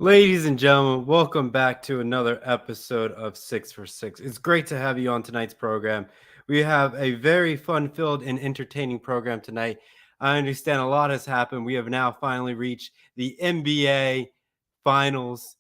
Ladies and gentlemen, welcome back to another episode of 6 for 6. It's great to have you on tonight's program. We have a very fun filled and entertaining program tonight. I understand a lot has happened. We have now finally reached the NBA finals,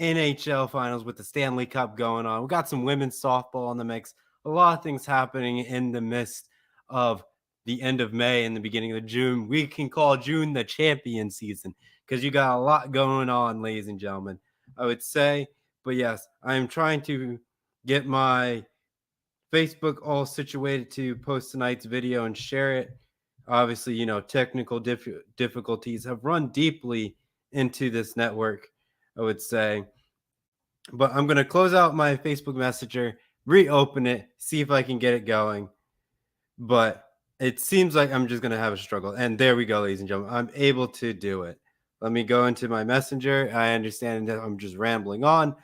NHL finals with the Stanley Cup going on. We got some women's softball in the mix. A lot of things happening in the midst of the end of May and the beginning of June. We can call June the champion season because you got a lot going on, ladies and gentlemen, I would say. But yes, I am trying to get my Facebook all situated to post tonight's video and share it. Obviously, technical difficulties have run deeply into this network, I would say. But I'm going to close out my Facebook Messenger, reopen it, see if I can get it going. But it seems like I'm just going to have a struggle. And there we go, ladies and gentlemen. I'm able to do it. Let me go into my messenger. I understand that I'm just rambling on.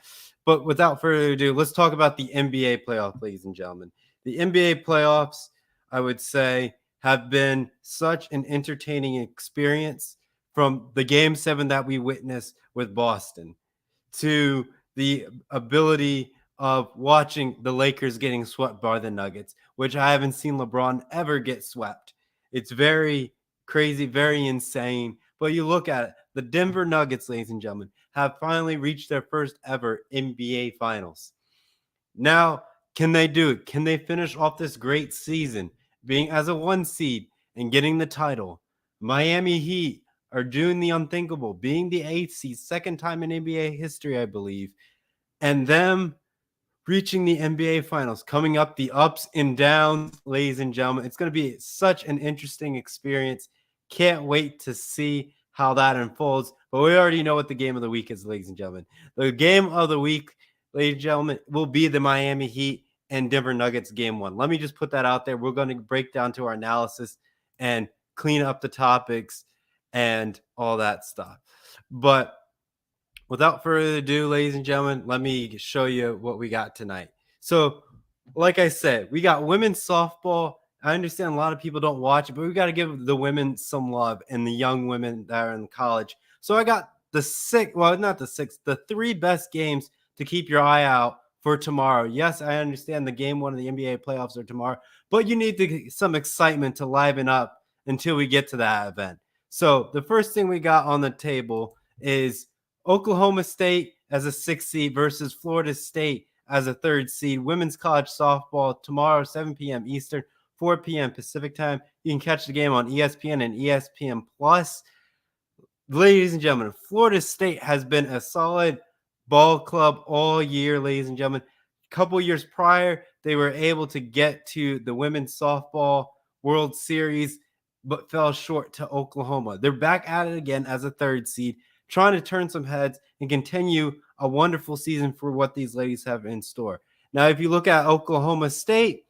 But without further ado, let's talk about the NBA playoff, ladies and gentlemen. The NBA playoffs, I would say, have been such an entertaining experience from the game 7 that we witnessed with Boston to the ability of watching the Lakers getting swept by the Nuggets, which I haven't seen LeBron ever get swept. It's very crazy, very insane. But you look at it, the Denver Nuggets, ladies and gentlemen, have finally reached their first ever NBA Finals. Now, can they do it? Can they finish off this great season being as a 1 seed and getting the title? Miami Heat are doing the unthinkable, being the 8th seed, second time in NBA history, I believe, and them reaching the NBA Finals, coming up the ups and downs, ladies and gentlemen. It's going to be such an interesting experience. Can't wait to see how that unfolds. But we already know what the game of the week is, ladies and gentlemen. The game of the week, ladies and gentlemen, will be the Miami Heat and Denver Nuggets game 1. Let me just put that out there. We're going to break down to our analysis and clean up the topics and all that stuff. But without further ado, ladies and gentlemen, let me show you what we got tonight. So, like I said, we got women's softball. I understand a lot of people don't watch it, but we got to give the women some love and the young women that are in college. So I got the 3 best games to keep your eye out for tomorrow. Yes, I understand the game 1 of the NBA playoffs are tomorrow, but you need some excitement to liven up until we get to that event. So the first thing we got on the table is Oklahoma State as a 6th seed versus Florida State as a 3rd seed. Women's college softball tomorrow, 7 p.m. Eastern, 4 p.m. Pacific time. You can catch the game on ESPN and ESPN Plus. Ladies and gentlemen, Florida State has been a solid ball club all year, ladies and gentlemen. A couple years prior, they were able to get to the Women's Softball World Series, but fell short to Oklahoma. They're back at it again as a 3rd seed, trying to turn some heads and continue a wonderful season for what these ladies have in store. Now, if you look at Oklahoma State,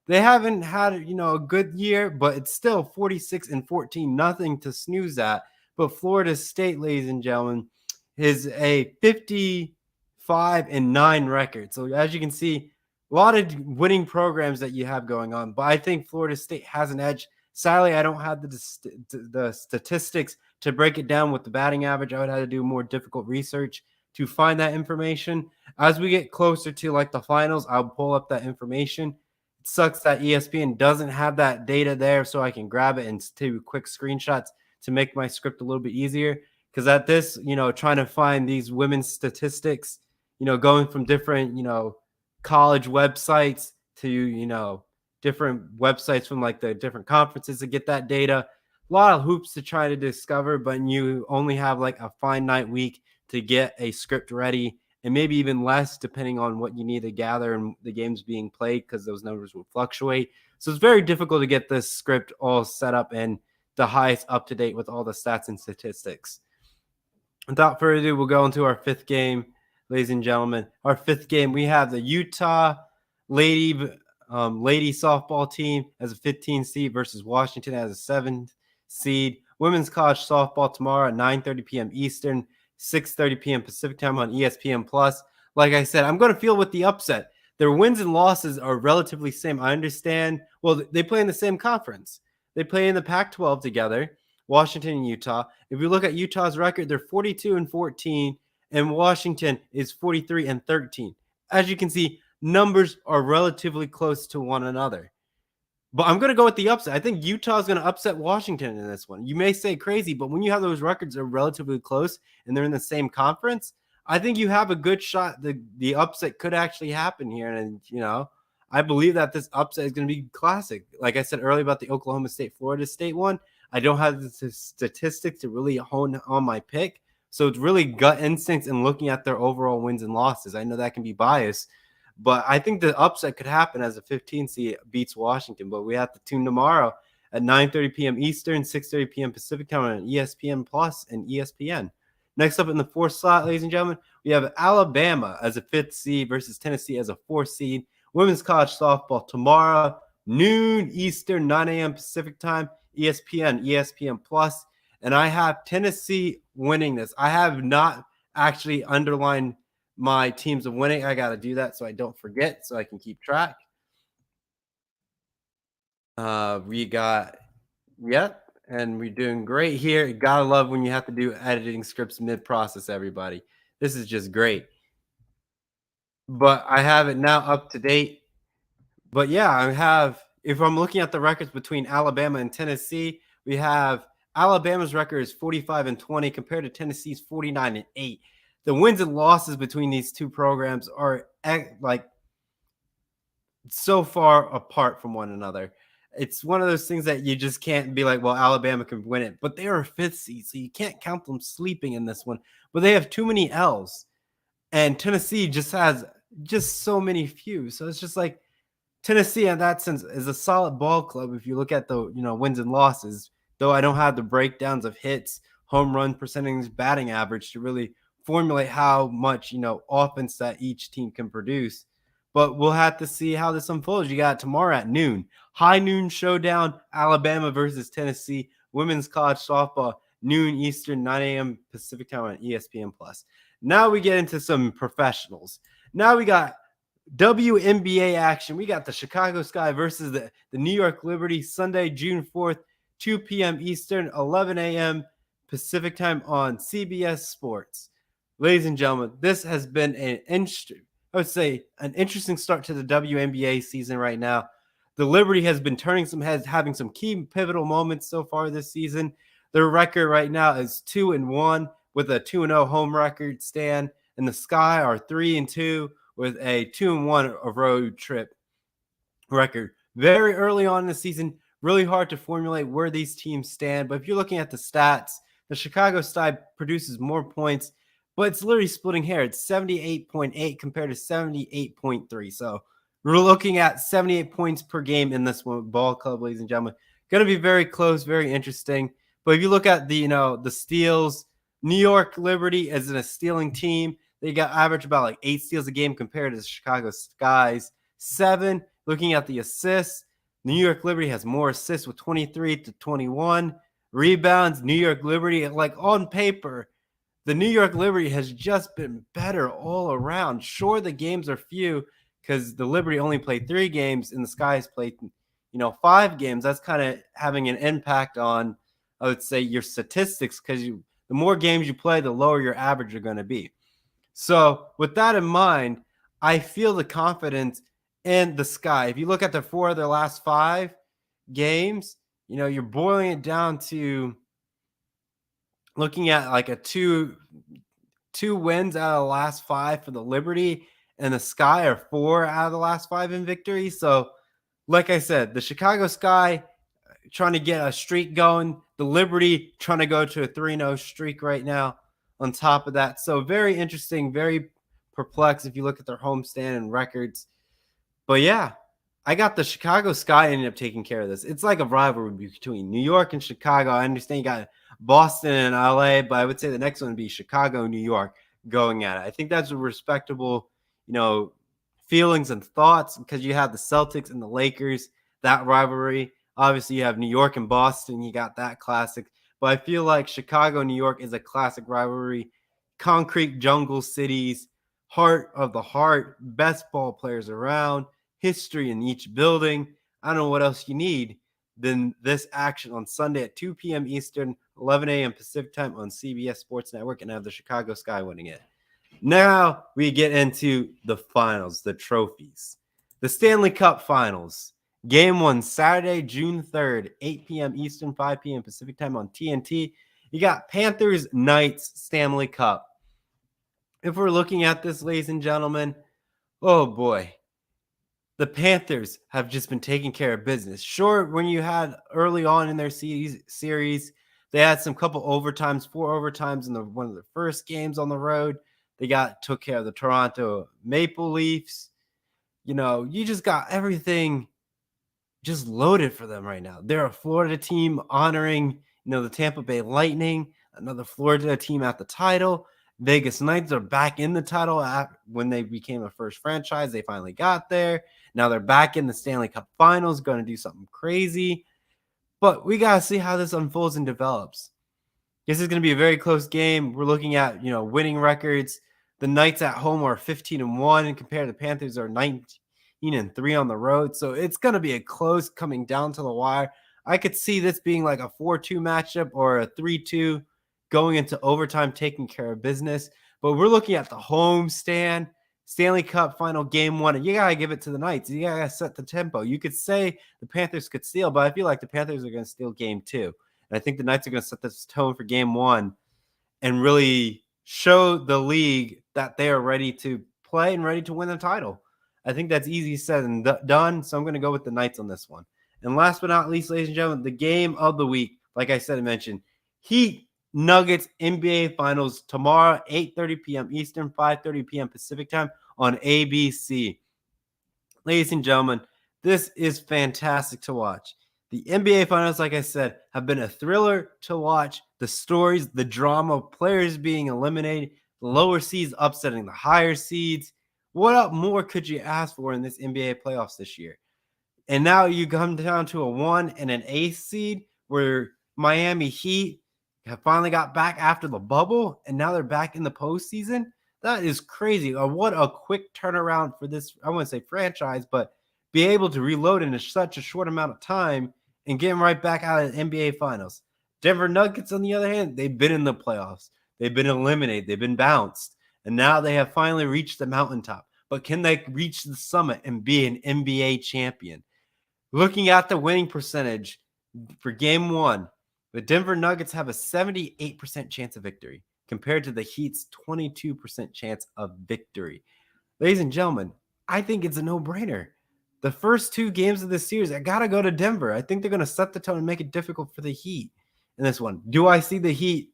they haven't had, a good year, but it's still 46-14, nothing to snooze at. But Florida State, ladies and gentlemen, is a 55-9 record. So as you can see, a lot of winning programs that you have going on, but I think Florida State has an edge. Sadly, I don't have the statistics to break it down with the batting average. I would have to do more difficult research to find that information. As we get closer to like the finals, I'll pull up that information. It sucks that ESPN doesn't have that data there so I can grab it and do quick screenshots to make my script a little bit easier. Because at this, trying to find these women's statistics, going from different, college websites to, different websites from like the different conferences to get that data. A lot of hoops to try to discover, but you only have like a finite week to get a script ready, and maybe even less depending on what you need to gather and the games being played, because those numbers will fluctuate. So it's very difficult to get this script all set up and the highest up to date with all the stats and statistics. Without further ado, we'll go into our 5th game, ladies and gentlemen. Our 5th game, we have the Utah lady softball team as a 15 seed versus Washington as a 7th seed. Women's college softball tomorrow at 9:30 p.m. Eastern, 6:30 p.m. Pacific time on ESPN Plus. Like I said, I'm going to feel with the upset. Their wins and losses are relatively same. I understand. Well, they play in the same conference. They play in the Pac-12 together, Washington and Utah. If we look at Utah's record, they're 42-14, and Washington is 43-13. As you can see, numbers are relatively close to one another. But I'm going to go with the upset. I think Utah is going to upset Washington in this one. You may say crazy, but when you have those records that are relatively close and they're in the same conference, I think you have a good shot. The upset could actually happen here. And, I believe that this upset is going to be classic. Like I said earlier about the Oklahoma State, Florida State one, I don't have the statistics to really hone on my pick. So it's really gut instincts and looking at their overall wins and losses. I know that can be biased, but I think the upset could happen as a 15 seed beats Washington. But we have to tune tomorrow at 9:30 p.m. Eastern, 6:30 p.m. Pacific time on ESPN Plus and ESPN. Next up in the fourth slot, ladies and gentlemen, we have Alabama as a 5th seed versus Tennessee as a 4th seed. Women's college softball tomorrow, noon Eastern, 9 a.m. Pacific time, ESPN, ESPN Plus. And I have Tennessee winning this. I have not actually underlined my teams of winning. I got to do that so I don't forget, so I can keep track. We got, and we're doing great here. Gotta love when you have to do editing scripts mid-process, everybody. This is just great. But I have it now up to date. But yeah, if I'm looking at the records between Alabama and Tennessee, we have Alabama's record is 45-20 compared to Tennessee's 49-8. The wins and losses between these two programs are like so far apart from one another. It's one of those things that you just can't be like, well, Alabama can win it, but they are a 5th seed, so you can't count them sleeping in this one. But they have too many L's, and Tennessee just has just so many few. So it's just like Tennessee, in that sense, is a solid ball club if you look at the wins and losses. Though I don't have the breakdowns of hits, home run percentage, batting average to really formulate how much offense that each team can produce. But we'll have to see how this unfolds. You got tomorrow at noon, high noon showdown, Alabama versus Tennessee, women's college softball, noon Eastern, 9 a.m. Pacific time on ESPN Plus. Now we get into some professionals. Now we got WNBA action. We got the Chicago Sky versus the New York Liberty, Sunday, June 4th, 2 p.m. Eastern, 11 a.m. Pacific time on CBS Sports. Ladies and gentlemen, this has been an interesting start to the WNBA season right now. The Liberty has been turning some heads, having some key pivotal moments so far this season. Their record right now is 2-1 with a 2-0 home record stand, and the Sky are 3-2 with a 2-1 road trip record. Very early on in the season, really hard to formulate where these teams stand. But if you're looking at the stats, the Chicago Sky produces more points, but it's literally splitting hair. It's 78.8 compared to 78.3. So we're looking at 78 points per game in this one ball club, ladies and gentlemen. Going to be very close, very interesting. But if you look at the steals, New York Liberty is a stealing team. They got average about like 8 steals a game compared to the Chicago Sky's 7. Looking at the assists, New York Liberty has more assists with 23-21. Rebounds, New York Liberty, like on paper, the New York Liberty has just been better all around. Sure, the games are few because the Liberty only played 3 games and the Skies played, 5 games. That's kind of having an impact on, I would say, your statistics because the more games you play, the lower your average are going to be. So with that in mind, I feel the confidence in the Sky. If you look at the 4 of their last 5 games, you're boiling it down to looking at like a 2 wins out of the last 5 for the Liberty, and the Sky are 4 out of the last 5 in victory. So like I said, the Chicago Sky trying to get a streak going, the Liberty trying to go to a 3-0 streak right now on top of that. So very interesting, very perplexed if you look at their homestand and records. But yeah, I got the Chicago Sky ended up taking care of this. It's like a rivalry between New York and Chicago. I understand you got Boston and LA, but I would say the next one would be Chicago, New York going at it. I think that's a respectable, feelings and thoughts because you have the Celtics and the Lakers, that rivalry. Obviously, you have New York and Boston. You got that classic. But I feel like Chicago, New York is a classic rivalry. Concrete jungle cities, heart of the heart, best ball players around, history in each building. I don't know what else you need. than this action on Sunday at 2 p.m. Eastern, 11 a.m. Pacific time on CBS Sports Network, and I have the Chicago Sky winning it. Now we get into the finals, the trophies. The Stanley Cup Finals. Game 1, Saturday, June 3rd, 8 p.m. Eastern, 5 p.m. Pacific time on TNT. You got Panthers Knights Stanley Cup. If we're looking at this, ladies and gentlemen, oh boy, the Panthers have just been taking care of business. Sure, when you had early on in their series, they had some couple overtimes, 4 overtimes in one of the first games on the road. They took care of the Toronto Maple Leafs. You just got everything just loaded for them right now. They're a Florida team honoring, the Tampa Bay Lightning, another Florida team at the title. Vegas Knights are back in the title when they became a first franchise. They finally got there. Now they're back in the Stanley Cup Finals, going to do something crazy. But we got to see how this unfolds and develops. This is going to be a very close game. We're looking at, winning records. The Knights at home are 15-1, and compared to the Panthers are 19-3 on the road. So it's going to be a close coming down to the wire. I could see this being like a 4-2 matchup or a 3-2 going into overtime, taking care of business. But we're looking at the homestand Stanley Cup Final Game 1, and you got to give it to the Knights. You got to set the tempo. You could say the Panthers could steal, but I feel like the Panthers are going to steal Game 2. And I think the Knights are going to set this tone for Game 1 and really show the league that they are ready to play and ready to win the title. I think that's easy said and done, so I'm going to go with the Knights on this one. And last but not least, ladies and gentlemen, the game of the week, like I said and mentioned, Heat Nuggets NBA Finals tomorrow, 8:30 p.m. Eastern, 5:30 p.m. Pacific time on ABC. Ladies and gentlemen, this is fantastic to watch. The NBA Finals, like I said, have been a thriller to watch. The stories, the drama, players being eliminated, the lower seeds upsetting the higher seeds. What more could you ask for in this NBA playoffs this year? And now you come down to a 1 and an 8 seed where Miami Heat have finally got back after the bubble, and now they're back in the postseason. That is crazy. What a quick turnaround for this, I wouldn't say franchise, but be able to reload in such a short amount of time and getting right back out of the NBA Finals. Denver Nuggets, on the other hand, they've been in the playoffs. They've been eliminated. They've been bounced. And now they have finally reached the mountaintop. But can they reach the summit and be an NBA champion? Looking at the winning percentage for Game 1, the Denver Nuggets have a 78% chance of victory compared to the Heat's 22% chance of victory. Ladies and gentlemen, I think it's a no-brainer. The first 2 games of this series, I got to go to Denver. I think they're going to set the tone and make it difficult for the Heat in this one. Do I see the Heat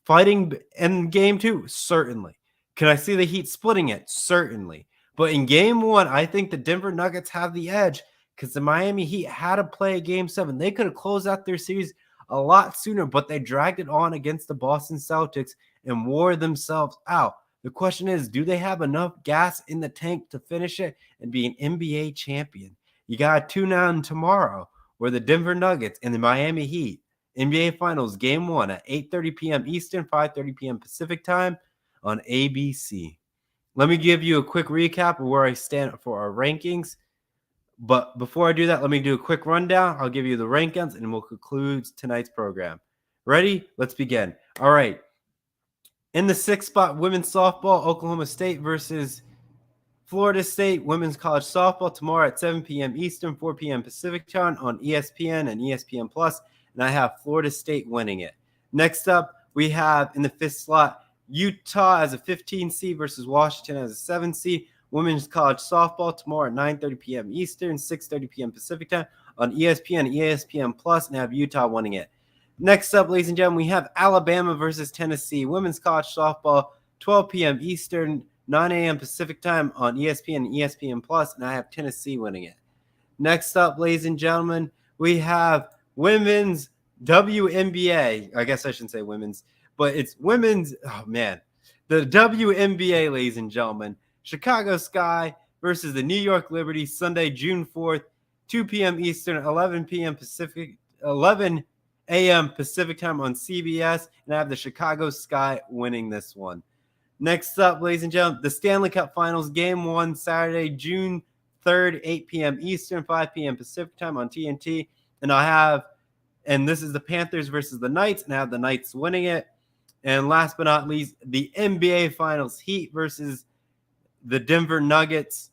fighting in Game 2? Certainly. Can I see the Heat splitting it? Certainly. But in Game 1, I think the Denver Nuggets have the edge because the Miami Heat had to play Game 7. They could have closed out their series a lot sooner, but they dragged it on against the Boston Celtics and wore themselves out. The question is, do they have enough gas in the tank to finish it and be an NBA champion? You got to tune in tomorrow where the Denver Nuggets and the Miami Heat NBA Finals Game 1 at 8:30 p.m. Eastern, 5:30 p.m. Pacific time on ABC. Let me give you a quick recap of where I stand for our rankings. But before I do that, let me do a quick rundown. I'll give you the rankings and we'll conclude tonight's program. Ready? Let's begin. All right. In the 6th spot, women's softball, Oklahoma State versus Florida State women's college softball tomorrow at 7 p.m. Eastern, 4 p.m. Pacific time on ESPN and ESPN Plus, and I have Florida State winning it. Next up, we have in the 5th slot, Utah as a 15 seed versus Washington as a 7 seed. Women's college softball tomorrow at 9:30 p.m. Eastern, 6:30 p.m. Pacific time on ESPN and ESPN Plus, and I have Utah winning it. Next up, ladies and gentlemen, we have Alabama versus Tennessee. Women's college softball, 12 p.m. Eastern, 9 a.m. Pacific time on ESPN and ESPN Plus, and I have Tennessee winning it. Next up, ladies and gentlemen, we have women's WNBA. I guess I shouldn't say women's, but it's women's. Oh, man. The WNBA, ladies and gentlemen. Chicago Sky versus the New York Liberty, Sunday, June 4th, 2 p.m. Eastern, 11 a.m. Pacific time on CBS, and I have the Chicago Sky winning this one. Next up, ladies and gentlemen, the Stanley Cup Finals, Game 1, Saturday, June 3rd, 8 p.m. Eastern, 5 p.m. Pacific time on TNT. And this is the Panthers versus the Knights, and I have the Knights winning it. And last but not least, the NBA Finals, Heat versus the Denver Nuggets.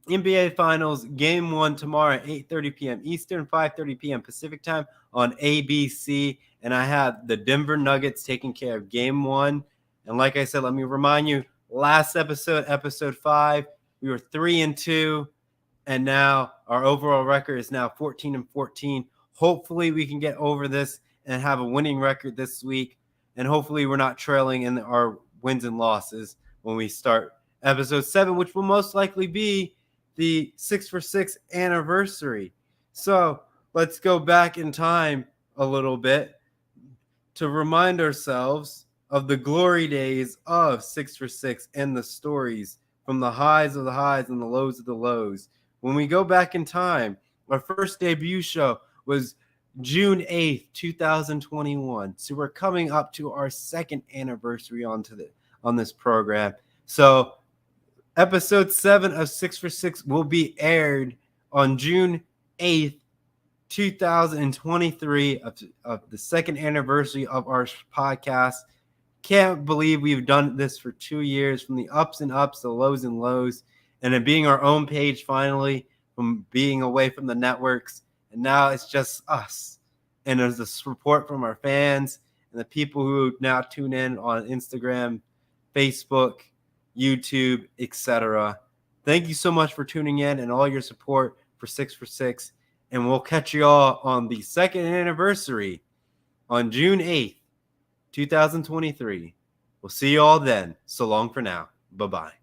NBA Finals Game 1 tomorrow at 8:30 p.m. Eastern, 5:30 p.m. Pacific time on ABC. And I have the Denver Nuggets taking care of Game 1. And like I said, let me remind you, last episode, episode 5, we were 3-2. And now our overall record is now 14-14. Hopefully we can get over this and have a winning record this week. And hopefully we're not trailing in our wins and losses when we start episode 7, which will most likely be the 6 for 6 anniversary. So let's go back in time a little bit to remind ourselves of the glory days of 6 for 6 and the stories from the highs of the highs and the lows of the lows. When we go back in time, our first debut show was June 8th, 2021. So we're coming up to our second anniversary on this program. So episode 7 of 6 for 6 will be aired on June 8th, 2023 of the second anniversary of our podcast. Can't believe we've done this for 2 years, from the ups and ups, the lows and lows, and then being our own page finally, from being away from the networks. And now it's just us. And there's the support from our fans and the people who now tune in on Instagram, Facebook, YouTube, etc. Thank you so much for tuning in and all your support for 6 for 6. And we'll catch you all on the second anniversary on June 8th, 2023. We'll see you all then. So long for now. Bye-bye.